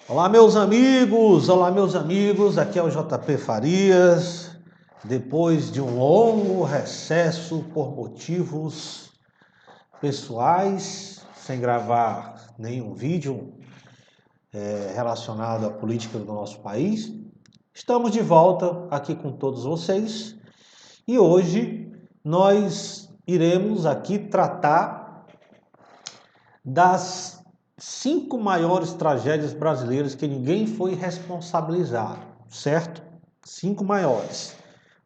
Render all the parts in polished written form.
Olá meus amigos, aqui é o JP Farias. Depois de um longo recesso por motivos pessoais, sem gravar nenhum vídeo relacionado à política do nosso país, estamos de volta aqui com todos vocês e hoje nós iremos aqui tratar das 5 maiores tragédias brasileiras que ninguém foi responsabilizado, certo? 5 maiores.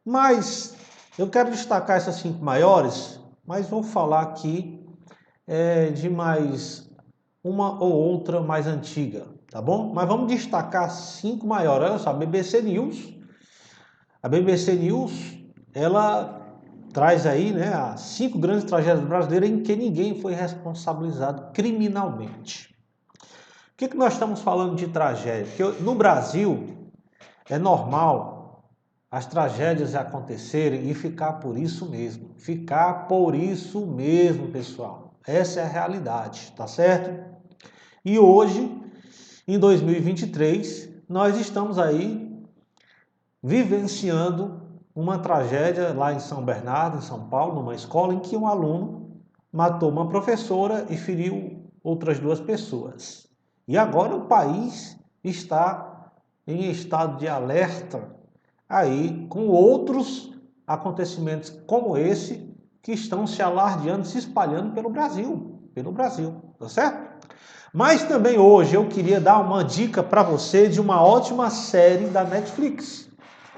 Mas eu quero destacar essas 5 maiores, mas vou falar aqui de mais uma ou outra mais antiga, tá bom? Mas vamos destacar 5 maiores. Olha só, a BBC News. A BBC News, ela traz aí, né, as 5 grandes tragédias brasileiras em que ninguém foi responsabilizado criminalmente. O que nós estamos falando de tragédia? Porque no Brasil é normal as tragédias acontecerem e ficar por isso mesmo. Ficar por isso mesmo, pessoal. Essa é a realidade, tá certo? E hoje, em 2023, nós estamos aí vivenciando uma tragédia lá em São Bernardo, em São Paulo, numa escola em que um aluno matou uma professora e feriu outras 2 pessoas. E agora o país está em estado de alerta aí com outros acontecimentos como esse que estão se alardeando, se espalhando pelo Brasil, tá certo? Mas também hoje eu queria dar uma dica para você de uma ótima série da Netflix,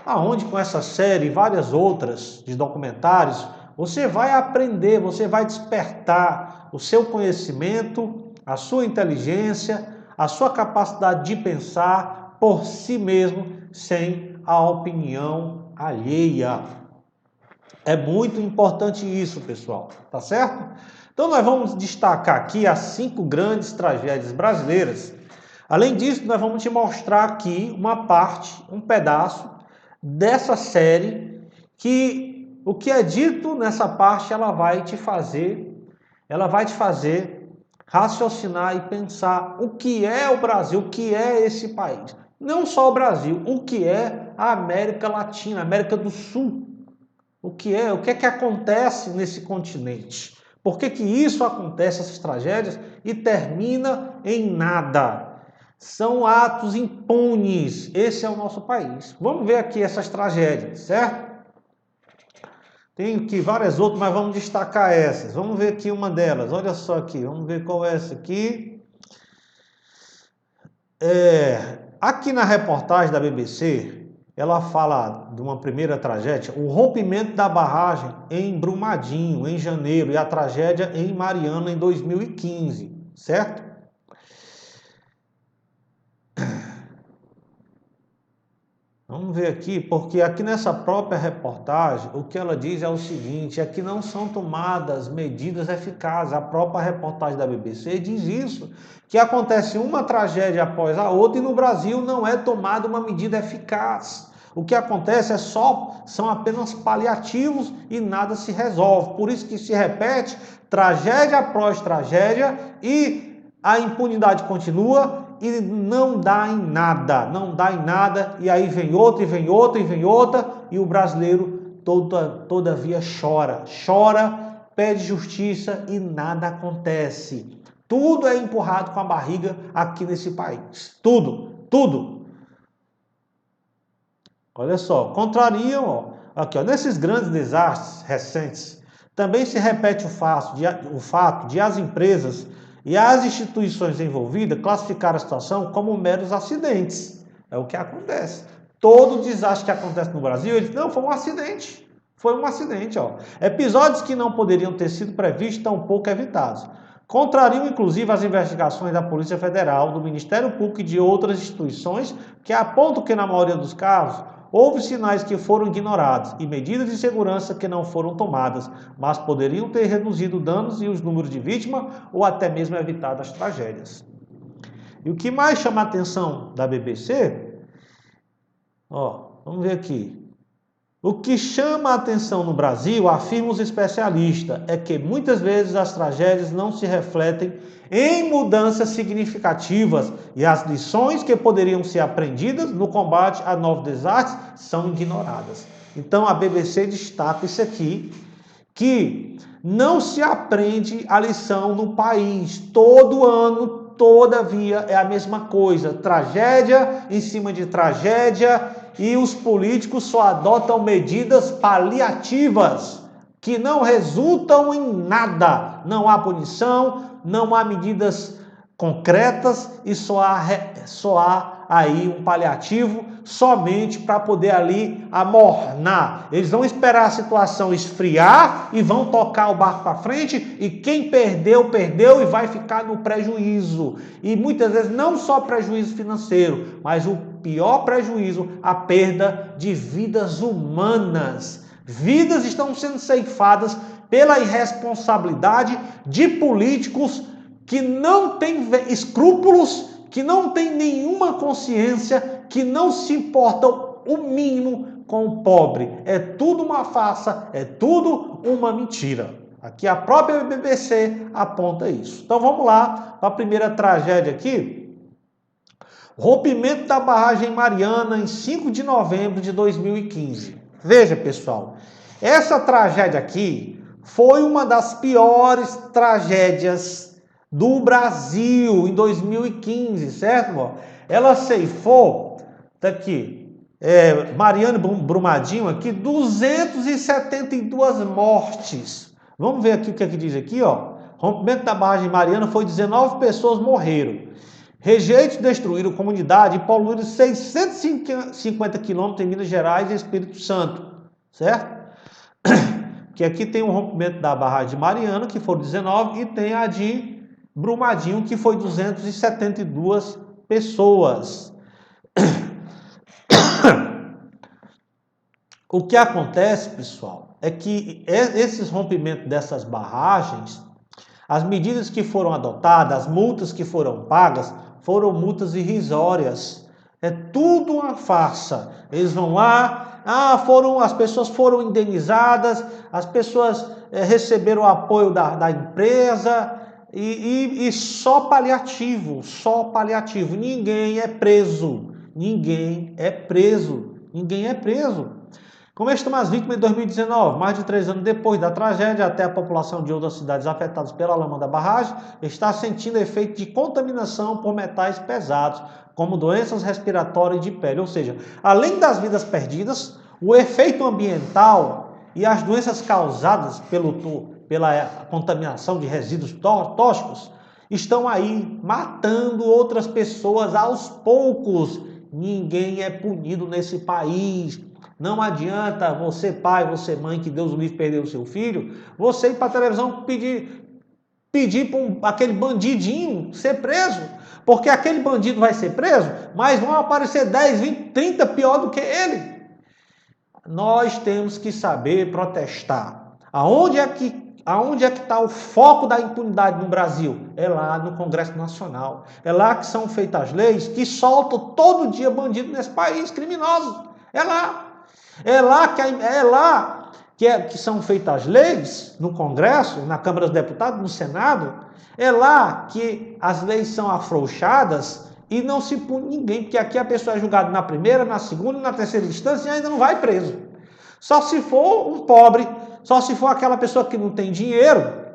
aonde com essa série e várias outras de documentários, você vai aprender, você vai despertar o seu conhecimento, a sua inteligência, a sua capacidade de pensar por si mesmo, sem a opinião alheia. É muito importante isso, pessoal, tá certo? Então nós vamos destacar aqui as 5 grandes tragédias brasileiras. Além disso, nós vamos te mostrar aqui uma parte, um pedaço dessa série que o que é dito nessa parte ela vai te fazer raciocinar e pensar o que é o Brasil, o que é esse país. Não só o Brasil, o que é a América Latina, a América do Sul. O que é que acontece nesse continente? Por que isso acontece, essas tragédias, e termina em nada? São atos impunes. Esse é o nosso país. Vamos ver aqui essas tragédias, certo? Tem aqui várias outras, mas vamos destacar essas. Vamos ver aqui uma delas. Olha só aqui, vamos ver qual é essa aqui. Aqui na reportagem da BBC, ela fala de uma primeira tragédia, o rompimento da barragem em Brumadinho, em janeiro, e a tragédia em Mariana, em 2015, certo? Vamos ver aqui, porque aqui nessa própria reportagem, o que ela diz é o seguinte, é que não são tomadas medidas eficazes. A própria reportagem da BBC diz isso, que acontece uma tragédia após a outra e no Brasil não é tomada uma medida eficaz. O que acontece são apenas paliativos e nada se resolve. Por isso que se repete tragédia após tragédia e a impunidade continua e não dá em nada, e aí vem outra, e vem outra, e vem outra, e o brasileiro todavia chora, pede justiça e nada acontece. Tudo é empurrado com a barriga aqui nesse país. Tudo. Olha só, contrariam, aqui, nesses grandes desastres recentes, também se repete o fato de as empresas e as instituições envolvidas classificar a situação como meros acidentes. É o que acontece. Todo desastre que acontece no Brasil, eles não, foi um acidente. Foi um acidente, ó. Episódios que não poderiam ter sido previstos, tampouco evitados. Contrariam, inclusive, as investigações da Polícia Federal, do Ministério Público e de outras instituições, que apontam que, na maioria dos casos, houve sinais que foram ignorados e medidas de segurança que não foram tomadas, mas poderiam ter reduzido danos e os números de vítimas ou até mesmo evitado as tragédias. E o que mais chama a atenção da BBC, vamos ver aqui. O que chama a atenção no Brasil, afirmam os especialistas, é que muitas vezes as tragédias não se refletem em mudanças significativas e as lições que poderiam ser aprendidas no combate a novos desastres são ignoradas. Então a BBC destaca isso aqui, que não se aprende a lição no país. Todo ano, todavia, é a mesma coisa. Tragédia em cima de tragédia, e os políticos só adotam medidas paliativas que não resultam em nada. Não há punição, não há medidas concretas e só há aí um paliativo somente para poder ali amornar. Eles vão esperar a situação esfriar e vão tocar o barco para frente, e quem perdeu, perdeu e vai ficar no prejuízo. E muitas vezes não só prejuízo financeiro, mas o pior prejuízo, a perda de vidas humanas. Vidas estão sendo ceifadas pela irresponsabilidade de políticos que não têm escrúpulos, que não têm nenhuma consciência, que não se importam o mínimo com o pobre. É tudo uma farsa, é tudo uma mentira. Aqui a própria BBC aponta isso. Então vamos lá para a primeira tragédia aqui. Rompimento da barragem Mariana em 5 de novembro de 2015. Veja, pessoal, essa tragédia aqui foi uma das piores tragédias do Brasil em 2015, certo? Ela ceifou, tá aqui, Mariana e Brumadinho aqui, 272 mortes. Vamos ver aqui o que é que diz aqui, ó. Rompimento da barragem Mariana foi 19 pessoas morreram. Rejeitos destruíram comunidade e poluíram 650 quilômetros em Minas Gerais e Espírito Santo, certo? Que aqui tem o rompimento da barragem de Mariana, que foram 19, e tem a de Brumadinho, que foi 272 pessoas. O que acontece, pessoal, é que esses rompimentos dessas barragens, as medidas que foram adotadas, as multas que foram pagas, foram multas irrisórias. É tudo uma farsa. Eles vão lá, as pessoas foram indenizadas, as pessoas receberam o apoio da empresa, e só paliativo, só paliativo. Ninguém é preso, ninguém é preso, ninguém é preso. Como estão as vítimas em 2019? Mais de 3 anos depois da tragédia, até a população de outras cidades afetadas pela lama da barragem está sentindo efeito de contaminação por metais pesados, como doenças respiratórias e de pele. Ou seja, além das vidas perdidas, o efeito ambiental e as doenças causadas pela contaminação de resíduos tóxicos estão aí matando outras pessoas aos poucos. Ninguém é punido nesse país. Não adianta você, pai, você, mãe, que Deus o livre, perdeu o seu filho, você ir para a televisão pedir para aquele bandidinho ser preso, porque aquele bandido vai ser preso, mas vão aparecer 10, 20, 30 pior do que ele. Nós temos que saber protestar. Aonde é que está o foco da impunidade no Brasil? É lá no Congresso Nacional. É lá que são feitas as leis que soltam todo dia bandido nesse país, criminosos. É lá. É lá que são feitas as leis no Congresso, na Câmara dos Deputados, no Senado. É lá que as leis são afrouxadas e não se pune ninguém, porque aqui a pessoa é julgada na primeira, na segunda e na terceira instância e ainda não vai preso. Só se for um pobre, só se for aquela pessoa que não tem dinheiro.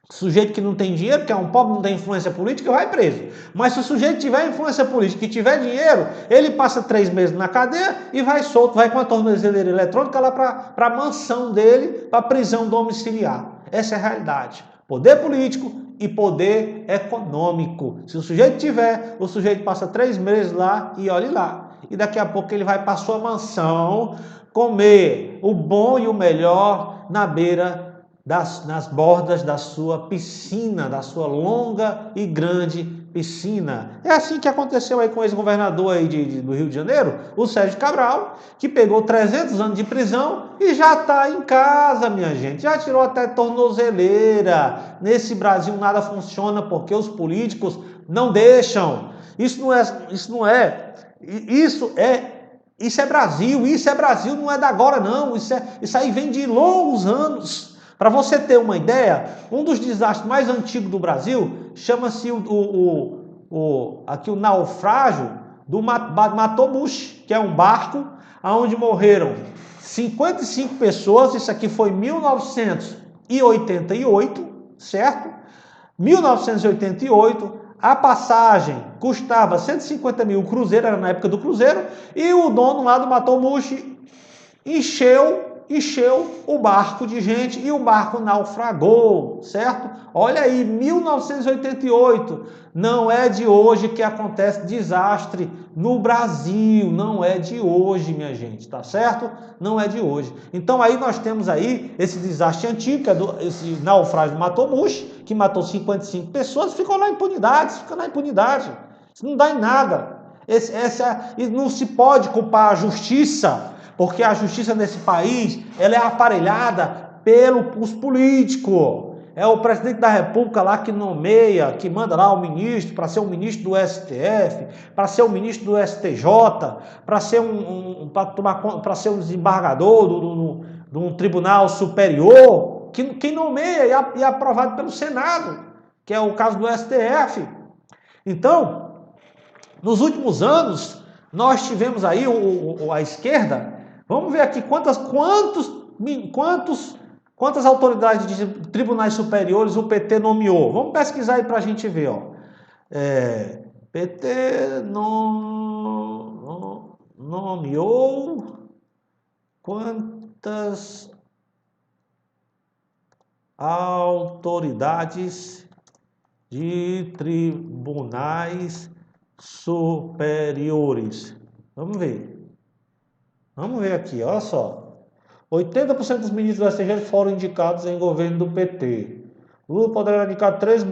Sujeito que não tem dinheiro, que é um pobre, não tem influência política, vai preso. Mas se o sujeito tiver influência política e tiver dinheiro, ele passa 3 meses na cadeia e vai solto, vai com a tornozeleira eletrônica lá para a mansão dele, para a prisão domiciliar. Essa é a realidade. Poder político e poder econômico. Se o sujeito tiver, o sujeito passa 3 meses lá e olhe lá. E daqui a pouco ele vai para a sua mansão comer o bom e o melhor na beira nas bordas da sua piscina, da sua longa e grande piscina. É assim que aconteceu aí com o ex-governador aí do Rio de Janeiro, o Sérgio Cabral, que pegou 300 anos de prisão e já está em casa, minha gente. Já tirou até tornozeleira. Nesse Brasil nada funciona porque os políticos não deixam. Isso é Isso é Brasil, não é da agora não, isso aí vem de longos anos. Para você ter uma ideia, um dos desastres mais antigos do Brasil chama-se aqui o naufrágio do Matomushi, que é um barco onde morreram 55 pessoas, isso aqui foi em 1988, certo? 1988, a passagem custava 150 mil, o cruzeiro, era na época do cruzeiro, e o dono lá do Matomushi encheu o barco de gente e o barco naufragou, certo? Olha aí, 1988, não é de hoje que acontece desastre no Brasil, não é de hoje, minha gente, tá certo? Não é de hoje. Então aí nós temos aí esse desastre antigo, que é esse naufrágio do Matomushi, que matou 55 pessoas, ficou na impunidade, isso não dá em nada. E não se pode culpar a justiça, porque a justiça nesse país, ela é aparelhada pelos políticos. É o presidente da República lá que nomeia, que manda lá o ministro para ser um ministro do STF, para ser um ministro do STJ, para ser para ser um desembargador de um tribunal superior, quem nomeia e é aprovado pelo Senado, que é o caso do STF. Então, nos últimos anos, nós tivemos aí a esquerda. Vamos ver aqui quantas autoridades de tribunais superiores o PT nomeou. Vamos pesquisar aí para a gente ver. Ó. PT nomeou quantas autoridades de tribunais superiores. Vamos ver. Vamos ver aqui, olha só. 80% dos ministros do STF foram indicados em governo do PT. Lula poderá indicar 13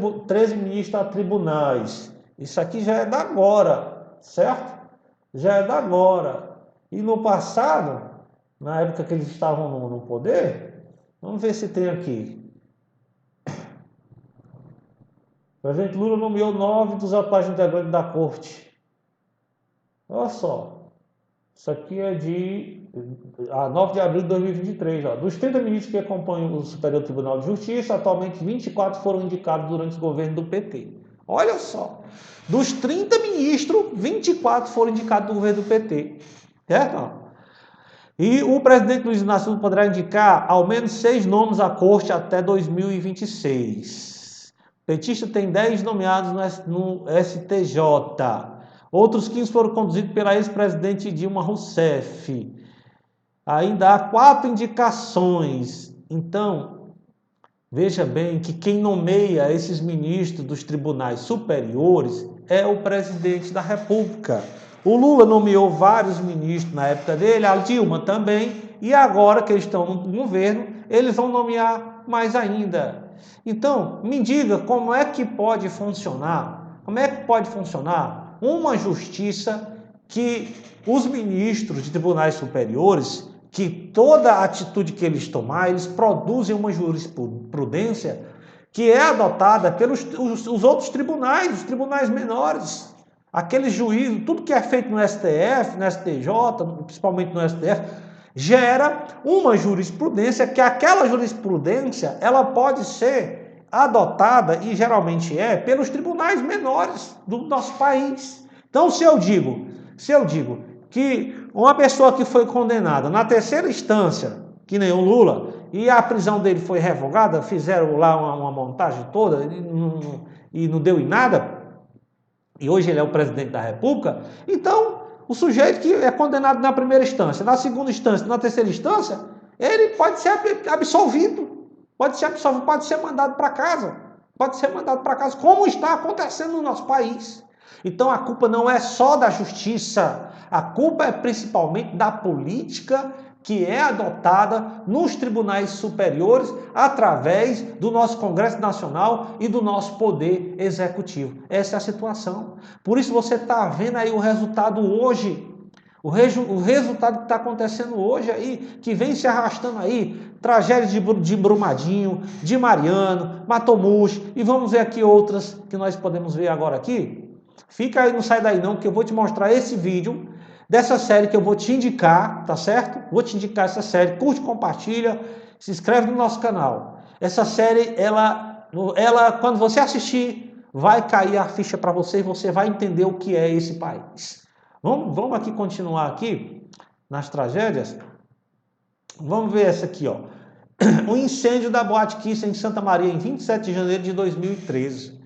ministros a tribunais. Isso aqui já é da agora, certo? Já é da agora. E no passado, na época que eles estavam no poder, vamos ver se tem aqui. O presidente Lula nomeou 9 dos atuais integrantes da corte. Olha só. Isso aqui é de 9 de abril de 2023. Ó. Dos 30 ministros que acompanham o Superior Tribunal de Justiça, atualmente 24 foram indicados durante o governo do PT. Olha só. Dos 30 ministros, 24 foram indicados do governo do PT. Certo? E o presidente Luiz Inácio Lula poderá indicar ao menos 6 nomes à corte até 2026. O petista tem 10 nomeados no STJ. Outros 15 foram conduzidos pela ex-presidente Dilma Rousseff. Ainda há 4 indicações. Então, veja bem que quem nomeia esses ministros dos tribunais superiores é o presidente da República. O Lula nomeou vários ministros na época dele, a Dilma também, e agora que eles estão no governo, eles vão nomear mais ainda. Então, me diga como é que pode funcionar? Como é que pode funcionar uma justiça que os ministros de tribunais superiores, que toda atitude que eles tomarem, eles produzem uma jurisprudência que é adotada pelos os outros tribunais, os tribunais menores. Aqueles juízes, tudo que é feito no STF, no STJ, principalmente no STF, gera uma jurisprudência que aquela jurisprudência ela pode ser adotada, e geralmente é, pelos tribunais menores do nosso país. Então, se eu digo que uma pessoa que foi condenada na terceira instância, que nem o Lula, e a prisão dele foi revogada, fizeram lá uma montagem toda e não deu em nada, e hoje ele é o presidente da República, então o sujeito que é condenado na primeira instância, na segunda instância, na terceira instância, ele pode ser absolvido. Pode ser mandado para casa. Como está acontecendo no nosso país. Então a culpa não é só da justiça, a culpa é principalmente da política que é adotada nos tribunais superiores através do nosso Congresso Nacional e do nosso Poder Executivo. Essa é a situação. Por isso você está vendo aí o resultado hoje. O resultado que está acontecendo hoje aí, que vem se arrastando aí, tragédias de Brumadinho, de Mariano, Matomushi, e vamos ver aqui outras que nós podemos ver agora aqui. Fica aí, não sai daí não, que eu vou te mostrar esse vídeo dessa série que eu vou te indicar, tá certo? Vou te indicar essa série, curte, compartilha, se inscreve no nosso canal. Essa série, ela quando você assistir, vai cair a ficha para você e você vai entender o que é esse país. Vamos aqui continuar aqui nas tragédias. Vamos ver essa aqui, ó. O incêndio da Boate Kiss em Santa Maria, em 27 de janeiro de 2013.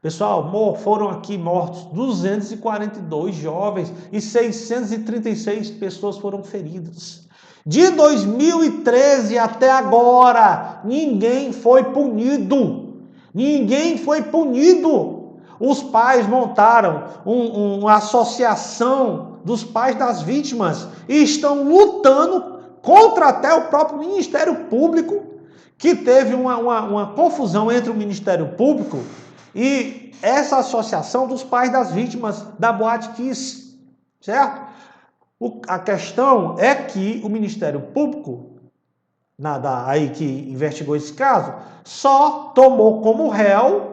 Pessoal, foram aqui mortos 242 jovens e 636 pessoas foram feridas. De 2013 até agora, ninguém foi punido. Ninguém foi punido. Os pais montaram uma associação dos pais das vítimas e estão lutando contra até o próprio Ministério Público, que teve uma confusão entre o Ministério Público e essa associação dos pais das vítimas da Boate Kiss, certo? A questão é que o Ministério Público, aí que investigou esse caso, só tomou como réu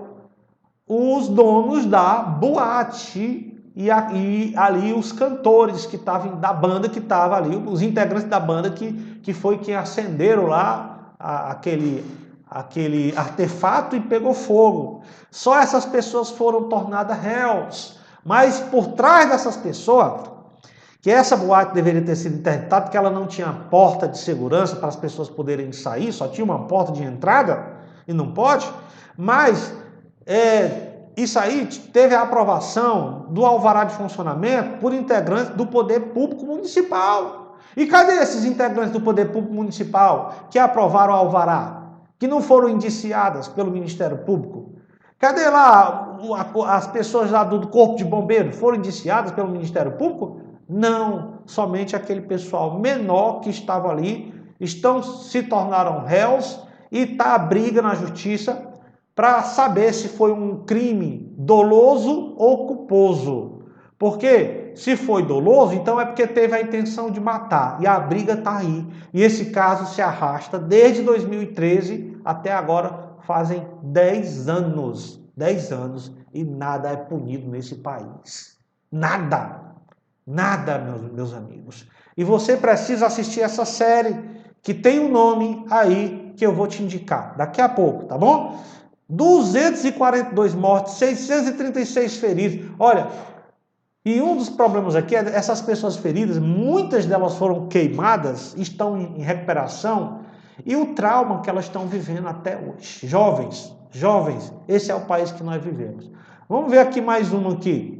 os donos da boate e ali os cantores que estavam da banda que estava ali, os integrantes da banda que foi quem acenderam lá aquele artefato e pegou fogo. Só essas pessoas foram tornadas réus. Mas por trás dessas pessoas, que essa boate deveria ter sido interditada porque ela não tinha porta de segurança para as pessoas poderem sair, só tinha uma porta de entrada e não pode, mas isso aí teve a aprovação do alvará de funcionamento por integrantes do Poder Público Municipal. E cadê esses integrantes do Poder Público Municipal que aprovaram o alvará, que não foram indiciadas pelo Ministério Público? Cadê lá as pessoas lá do Corpo de Bombeiro? Foram indiciadas pelo Ministério Público? Não, somente aquele pessoal menor que estava ali se tornaram réus e está a briga na justiça para saber se foi um crime doloso ou culposo. Porque se foi doloso, então é porque teve a intenção de matar. E a briga está aí. E esse caso se arrasta desde 2013 até agora, fazem 10 anos. 10 anos e nada é punido nesse país. Nada. Nada, meus amigos. E você precisa assistir essa série que tem um nome aí que eu vou te indicar daqui a pouco, tá bom? 242 mortos, 636 feridos. Olha, e um dos problemas aqui é essas pessoas feridas, muitas delas foram queimadas, estão em recuperação, e o trauma que elas estão vivendo até hoje. Jovens, esse é o país que nós vivemos. Vamos ver aqui mais uma aqui.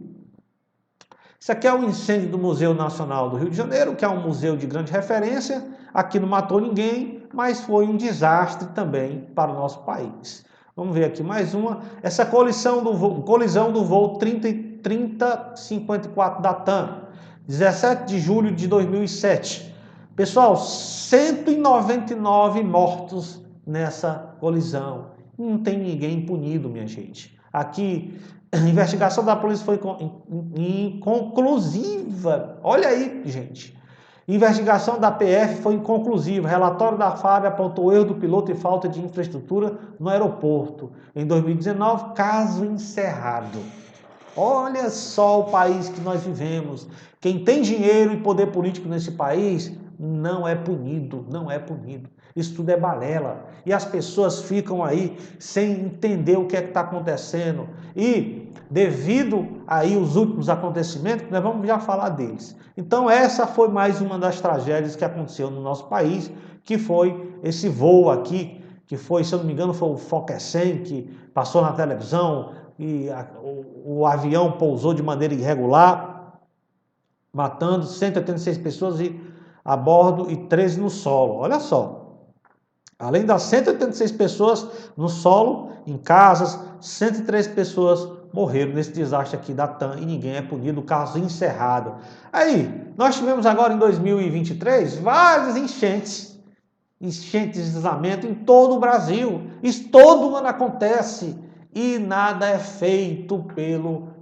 Isso aqui é o incêndio do Museu Nacional do Rio de Janeiro, que é um museu de grande referência. Aqui não matou ninguém, mas foi um desastre também para o nosso país. Vamos ver aqui mais uma. Essa colisão do voo 3054 da TAM, 17 de julho de 2007. Pessoal, 199 mortos nessa colisão. Não tem ninguém punido, minha gente. Aqui, a investigação da polícia foi inconclusiva. Olha aí, gente. Investigação da PF foi inconclusiva. Relatório da FAB apontou erro do piloto e falta de infraestrutura no aeroporto. Em 2019, caso encerrado. Olha só o país que nós vivemos. Quem tem dinheiro e poder político nesse país não é punido, não é punido. Isso tudo é balela. E as pessoas ficam aí sem entender o que é que está acontecendo. E devido aí os últimos acontecimentos, nós vamos já falar deles. Então essa foi mais uma das tragédias que aconteceu no nosso país, que foi esse voo aqui, que foi, se eu não me engano, foi o Fokker 100, que passou na televisão e o avião pousou de maneira irregular, matando 186 pessoas a bordo e 13 no solo. Olha só. Além das 186 pessoas no solo, em casas, 103 pessoas morreram nesse desastre aqui da TAM e ninguém é punido, caso encerrado. Aí, nós tivemos agora em 2023 várias enchentes de deslizamento em todo o Brasil. Isso todo ano acontece e nada é feito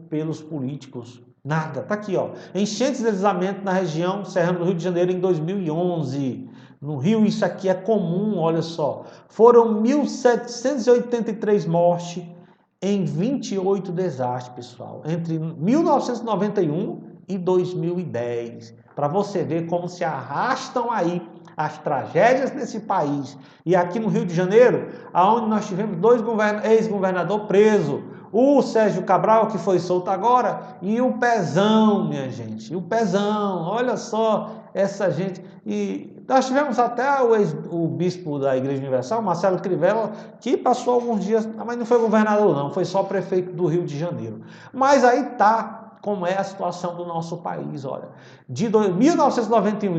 pelos políticos. Nada. Tá aqui, ó. Enchentes de deslizamento na região serrana do Rio de Janeiro em 2011. No Rio isso aqui é comum, olha só. Foram 1.783 mortes em 28 desastres, pessoal. Entre 1991 e 2010. Para você ver como se arrastam aí as tragédias nesse país. E aqui no Rio de Janeiro, aonde nós tivemos dois ex-governadores presos, o Sérgio Cabral, que foi solto agora, e o Pezão, minha gente. E o Pezão, olha só essa gente. E nós tivemos até o bispo da Igreja Universal, Marcelo Crivella, que passou alguns dias, mas não foi governador não, foi só prefeito do Rio de Janeiro. Mas aí tá como é a situação do nosso país, olha. De 1991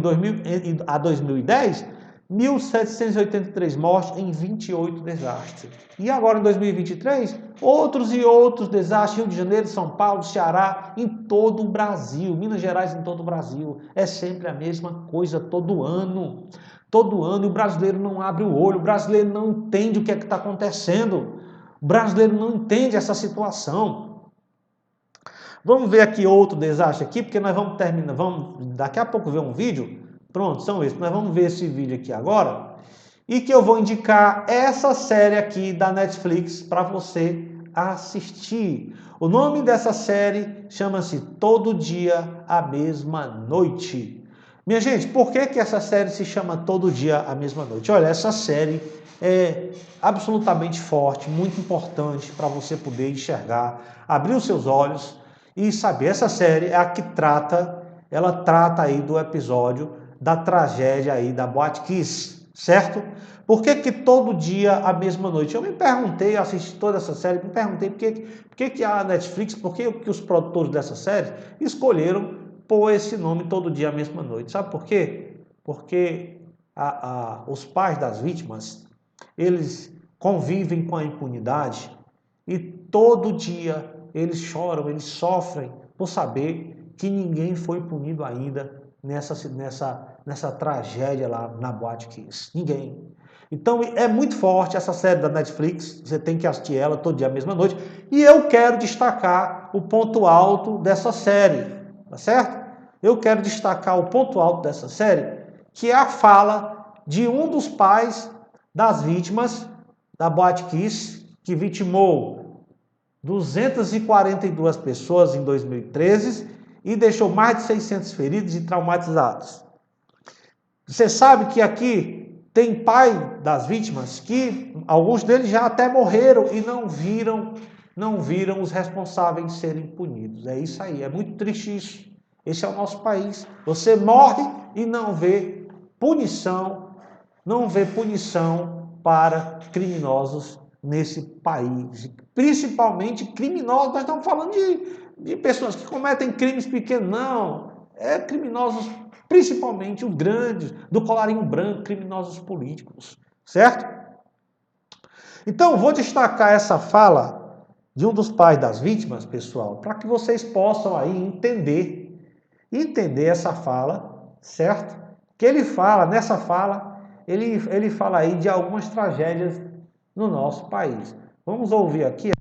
a 2010, 1.783 mortes em 28 desastres. E agora em 2023, outros e outros desastres, Rio de Janeiro, São Paulo, Ceará, em todo o Brasil, Minas Gerais em todo o Brasil. É sempre a mesma coisa todo ano. Todo ano, e o brasileiro não abre o olho, o brasileiro não entende o que é que está acontecendo. O brasileiro não entende essa situação. Vamos ver aqui outro desastre aqui, porque nós vamos terminar, vamos daqui a pouco ver um vídeo. Pronto, são esses. Nós vamos ver esse vídeo aqui agora. E que eu vou indicar essa série aqui da Netflix para você assistir. O nome dessa série chama-se Todo Dia a Mesma Noite. Minha gente, por que essa série se chama Todo Dia a Mesma Noite? Olha, essa série é absolutamente forte, muito importante para você poder enxergar, abrir os seus olhos e saber. Essa série é a que ela trata aí do episódio da tragédia aí da Boate Kiss, certo? Por que todo dia a mesma noite? Eu me perguntei, assisti toda essa série, me perguntei por que a Netflix, por que os produtores dessa série escolheram pôr esse nome Todo Dia a Mesma Noite. Sabe por quê? Porque os pais das vítimas, eles convivem com a impunidade e todo dia eles choram, eles sofrem por saber que ninguém foi punido ainda nessa tragédia lá na Boate Kiss. Ninguém. Então é muito forte essa série da Netflix, você tem que assistir ela todo dia à mesma noite. E eu quero destacar o ponto alto dessa série, tá certo? Eu quero destacar o ponto alto dessa série, que é a fala de um dos pais das vítimas da Boate Kiss, que vitimou 242 pessoas em 2013 e deixou mais de 600 feridos e traumatizados. Você sabe que aqui tem pai das vítimas que alguns deles já até morreram e não viram os responsáveis serem punidos. É isso aí, é muito triste isso. Esse é o nosso país. Você morre e não vê punição para criminosos nesse país. Principalmente criminosos, nós estamos falando de pessoas que cometem crimes pequenos, não. É criminosos, principalmente os grandes, do colarinho branco, criminosos políticos, certo? Então, vou destacar essa fala de um dos pais das vítimas, pessoal, para que vocês possam aí entender essa fala, certo? Que ele fala, nessa fala, ele fala aí de algumas tragédias no nosso país. Vamos ouvir aqui.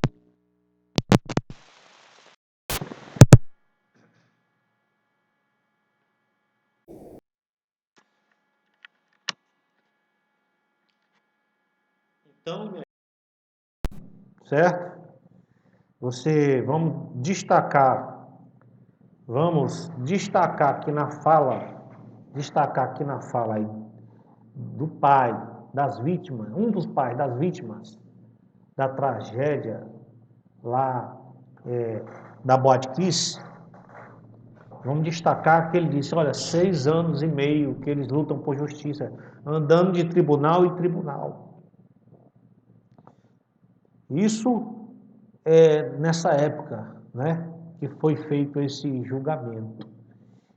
Então, certo? Vamos destacar aqui na fala aí do pai das vítimas, um dos pais das vítimas da tragédia lá da Boate Kiss. Vamos destacar que ele disse, olha, 6 anos e meio que eles lutam por justiça, andando de tribunal em tribunal. Isso é nessa época, né, que foi feito esse julgamento.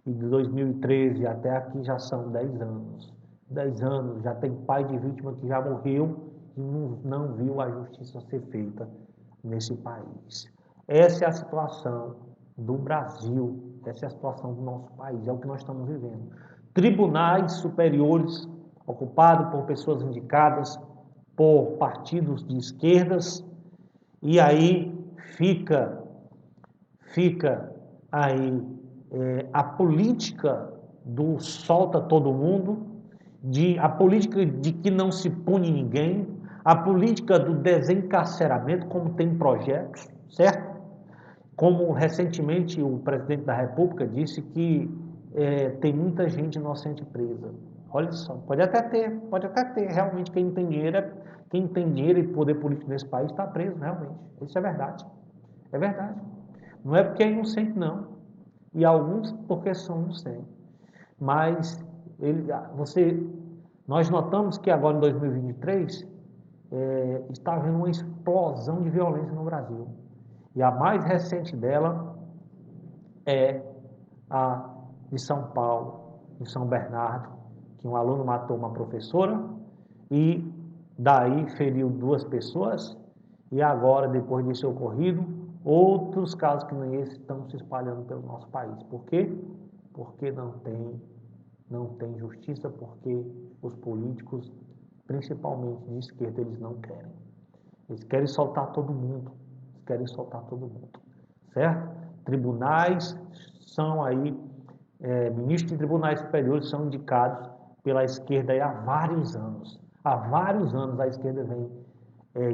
E de 2013 até aqui já são 10 anos. 10 anos, já tem pai de vítima que já morreu e não viu a justiça ser feita nesse país. Essa é a situação do Brasil, essa é a situação do nosso país, é o que nós estamos vivendo. Tribunais superiores ocupados por pessoas indicadas por partidos de esquerdas, e aí fica aí a política do solta todo mundo, a política de que não se pune ninguém, a política do desencarceramento, como tem projetos, certo? como recentemente o presidente da República disse que tem muita gente inocente presa. Olha só, pode até ter, realmente quem tem dinheiro e poder político nesse país está preso, realmente. Isso é verdade. É verdade. Não é porque é inocente, não. E alguns porque são inocentes. Mas nós notamos que agora em 2023 está havendo uma explosão de violência no Brasil. E a mais recente dela é a de São Paulo, em São Bernardo, que um aluno matou uma professora e daí feriu 2 pessoas. E agora, depois disso ocorrido, outros casos que nem esse estão se espalhando pelo nosso país. Por quê? Porque não tem justiça, porque os políticos, principalmente de esquerda, eles não querem. Eles querem soltar todo mundo. Certo? Tribunais são aí, ministros de tribunais superiores são indicados pela esquerda aí há vários anos. Há vários anos a esquerda vem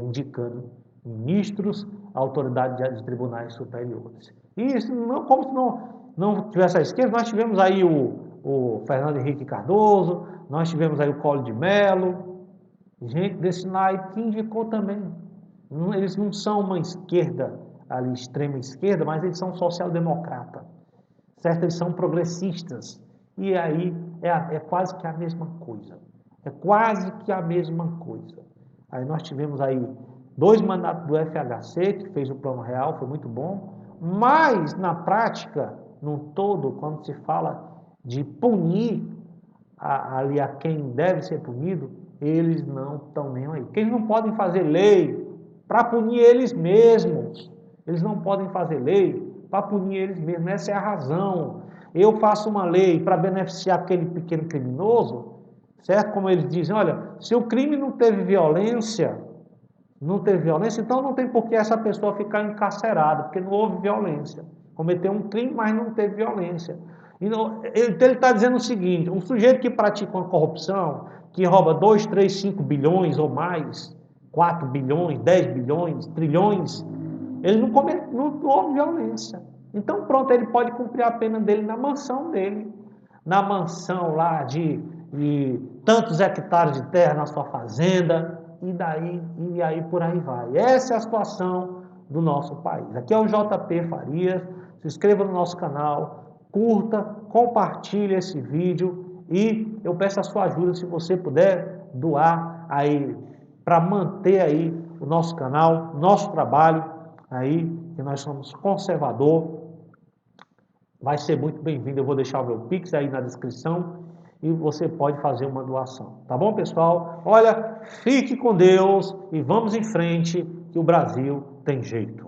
indicando ministros, autoridades de tribunais superiores. E isso não, como se não tivesse a esquerda, nós tivemos aí o Fernando Henrique Cardoso, nós tivemos aí o Collor de Mello, gente desse naipe que indicou também. Eles não são uma esquerda, ali, extrema esquerda, mas eles são social-democrata, certo? Eles são progressistas. E aí é quase que a mesma coisa. É quase que a mesma coisa. Aí nós tivemos aí 2 mandatos do FHC, que fez o Plano Real, foi muito bom, mas na prática, no todo, quando se fala de punir ali a quem deve ser punido, eles não estão nem aí. Porque eles não podem fazer lei para punir eles mesmos. Eles não podem fazer lei para punir eles mesmos. Essa é a razão. Eu faço uma lei para beneficiar aquele pequeno criminoso, certo? Como eles dizem, olha, se o crime não teve violência, então não tem por que essa pessoa ficar encarcerada, porque não houve violência. Cometeu um crime, mas não teve violência. Então ele está dizendo o seguinte, um sujeito que pratica uma corrupção, que rouba 2, 3, 5 bilhões ou mais, 4 bilhões, 10 bilhões, trilhões, ele não houve violência. Então pronto, ele pode cumprir a pena dele na mansão dele, na mansão lá de tantos hectares de terra na sua fazenda, e aí por aí vai. Essa é a situação do nosso país. Aqui é o JP Farias, se inscreva no nosso canal, curta, compartilhe esse vídeo e eu peço a sua ajuda se você puder doar aí para manter aí o nosso canal, nosso trabalho aí, que nós somos conservador. Vai ser muito bem-vindo, eu vou deixar o meu Pix aí na descrição e você pode fazer uma doação. Tá bom, pessoal? Olha, fique com Deus e vamos em frente, que o Brasil tem jeito.